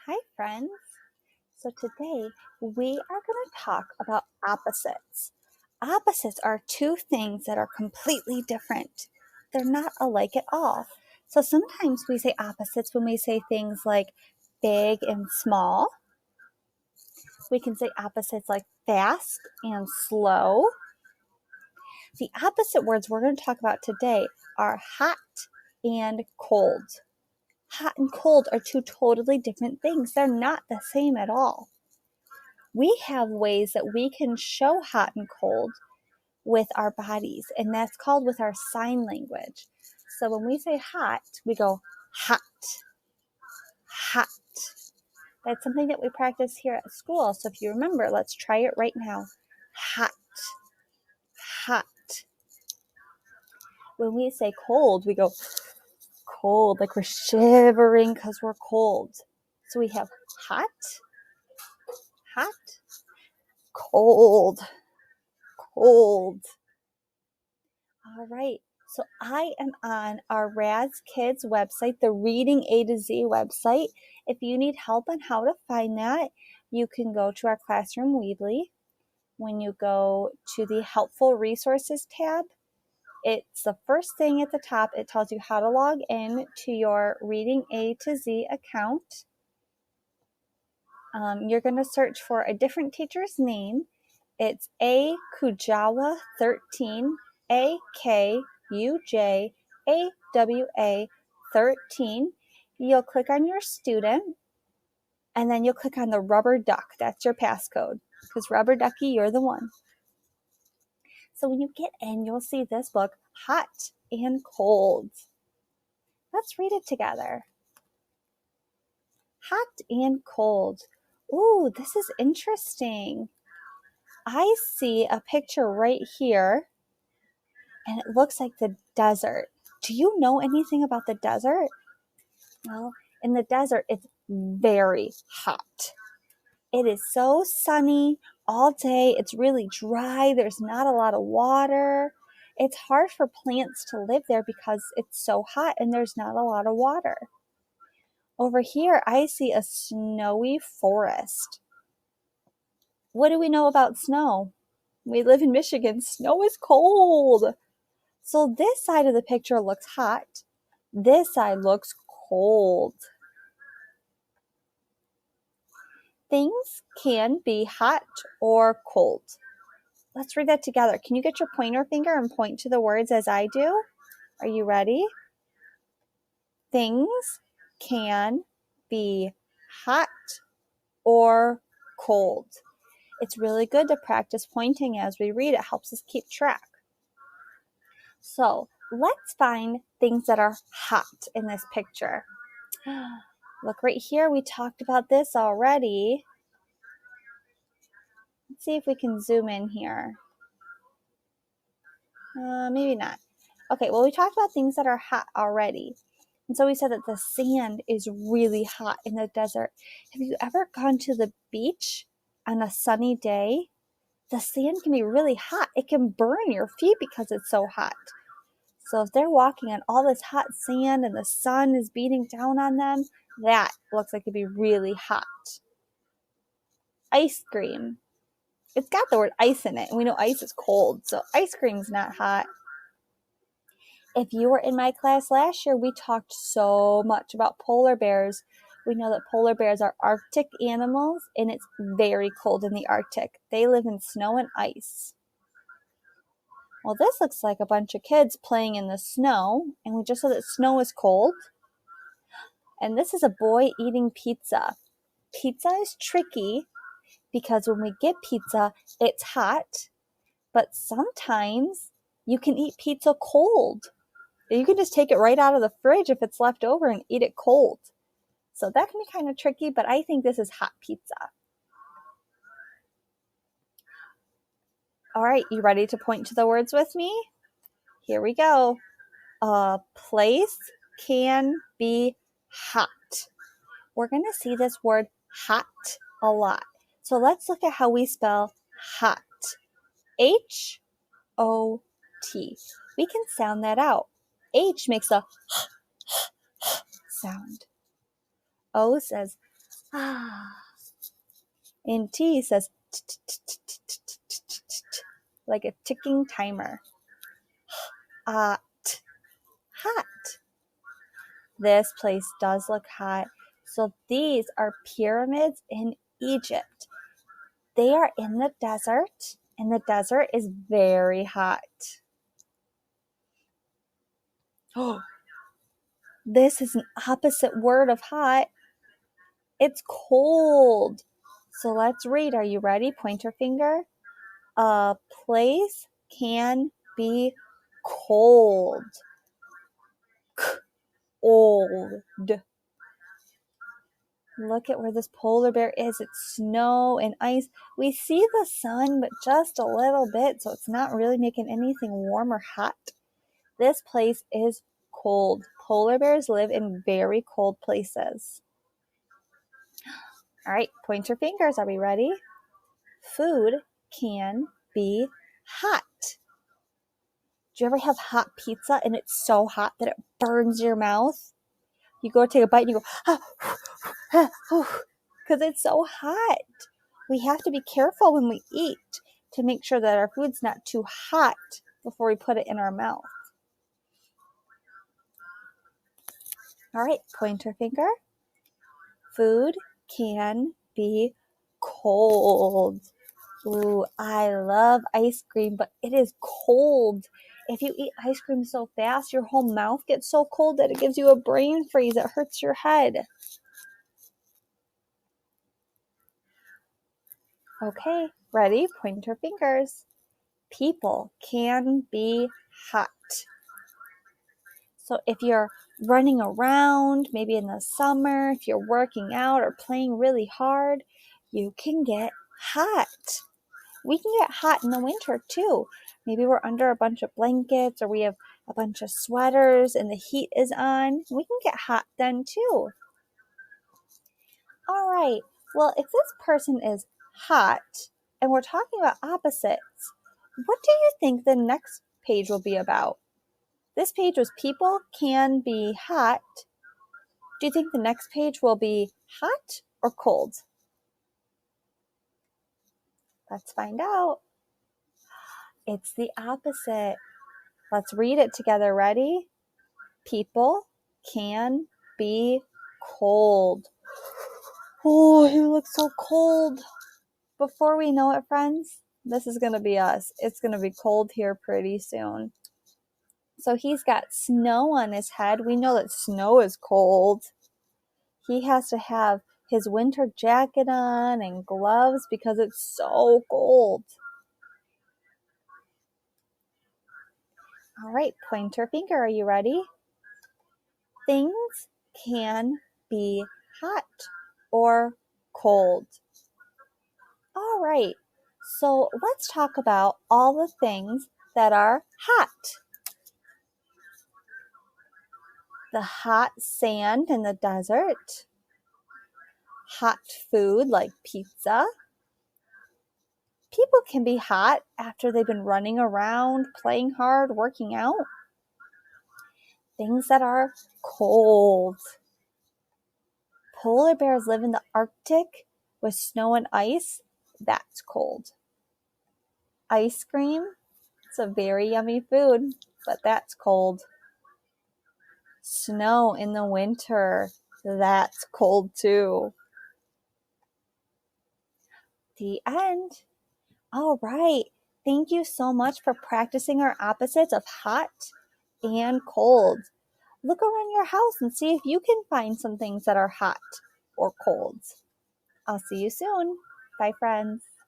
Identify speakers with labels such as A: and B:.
A: Hi, friends. So today we are going to talk about opposites. Opposites are two things that are completely different. They're not alike at all. So sometimes we say opposites when we say things like big and small. We can say opposites like fast and slow. The opposite words we're going to talk about today are hot and cold. Hot and cold are two totally different things. They're not the same at all. We have ways that we can show hot and cold with our bodies, and that's called with our sign language. So when we say hot, we go hot, hot. That's something that we practice here at school. So if you remember, let's try it right now. Hot, hot. When we say cold, we go cold, like we're shivering because we're cold. So we have hot, hot, cold, cold. All right. So I am on our Raz Kids website, the Reading A to Z website. If you need help on how to find that, you can go to our Classroom Weebly. When you go to the Helpful Resources tab, it's the first thing at the top. It tells you how to log in to your Reading A to Z account. You're going to search for a different teacher's name. It's A. Kujawa 13, AKUJAWA 13. You'll click on your student, and then you'll click on the rubber duck. That's your passcode, because rubber ducky, you're the one. So when you get in, you'll see this book, Hot and Cold. Let's read it together. Hot and cold. Ooh, this is interesting. I see a picture right here, and it looks like the desert. Do you know anything about the desert? Well, in the desert, it's very hot. It is so sunny all day. It's really dry. There's not a lot of water. It's hard for plants to live there because it's so hot and there's not a lot of water. Over here, I see a snowy forest. What do we know about snow? We live in Michigan. Snow is cold. So this side of the picture looks hot. This side looks cold. Things can be hot or cold. Let's read that together. Can you get your pointer finger and point to the words as I do? Are you ready? Things can be hot or cold. It's really good to practice pointing as we read. It helps us keep track. So let's find things that are hot in this picture. Look right here. We talked about this already. Let's see if we can zoom in here. Maybe not. Okay, well, we talked about things that are hot already. And so we said that the sand is really hot in the desert. Have you ever gone to the beach on a sunny day? The sand can be really hot. It can burn your feet because it's so hot. So if they're walking on all this hot sand and the sun is beating down on them, that looks like it'd be really hot. Ice cream. It's got the word ice in it, and we know ice is cold, so ice cream's not hot. If you were in my class last year, we talked so much about polar bears. We know that polar bears are Arctic animals, and it's very cold in the Arctic. They live in snow and ice. Well, this looks like a bunch of kids playing in the snow, and we just said that snow is cold. And this is a boy eating pizza. Pizza is tricky because when we get pizza, it's hot, but sometimes you can eat pizza cold. You can just take it right out of the fridge if it's left over and eat it cold. So that can be kind of tricky, but I think this is hot pizza. All right, you ready to point to the words with me? Here we go. A place can be hot. We're going to see this word hot a lot. So let's look at how we spell hot. H-O-T. We can sound that out. H makes a sound. O says And T says like a ticking timer. Hot. This place does look hot. So these are pyramids in Egypt. They are in the desert, and the desert is very hot. Oh, this is an opposite word of hot. It's cold. So let's read. Are you ready? Pointer finger. A place can be cold. Old. Look at where this polar bear is. It's snow and ice. We see the sun, but just a little bit, so it's not really making anything warm or hot. This place is cold. Polar bears live in very cold places. All right, point your fingers. Are we ready? Food can be hot. Do you ever have hot pizza and it's so hot that it burns your mouth? You go take a bite and you go, because it's so hot. We have to be careful when we eat to make sure that our food's not too hot before we put it in our mouth. All right, pointer finger. Food can be cold. Ooh, I love ice cream, but it is cold. If you eat ice cream so fast, your whole mouth gets so cold that it gives you a brain freeze. It hurts your head. Okay, ready? Point your fingers. People can be hot. So if you're running around, maybe in the summer, if you're working out or playing really hard, you can get hot. We can get hot in the winter too. Maybe we're under a bunch of blankets or we have a bunch of sweaters and the heat is on. We can get hot then too. All right. Well, if this person is hot and we're talking about opposites, what do you think the next page will be about? This page was people can be hot. Do you think the next page will be hot or cold? Let's find out. It's the opposite. Let's read it together. Ready? People can be cold. Oh, he looks so cold. Before we know it, friends, this is going to be us. It's going to be cold here pretty soon. So he's got snow on his head. We know that snow is cold. He has to have his winter jacket on and gloves because it's so cold. All right, pointer finger, are you ready? Things can be hot or cold. All right, so let's talk about all the things that are hot. The hot sand in the desert, hot food like pizza. People can be hot after they've been running around, playing hard, working out. Things that are cold. Polar bears live in the Arctic with snow and ice. That's cold. Ice cream, it's a very yummy food, but that's cold. Snow in the winter, that's cold too. The end. All right. Thank you so much for practicing our opposites of hot and cold. Look around your house and see if you can find some things that are hot or cold. I'll see you soon. Bye, friends.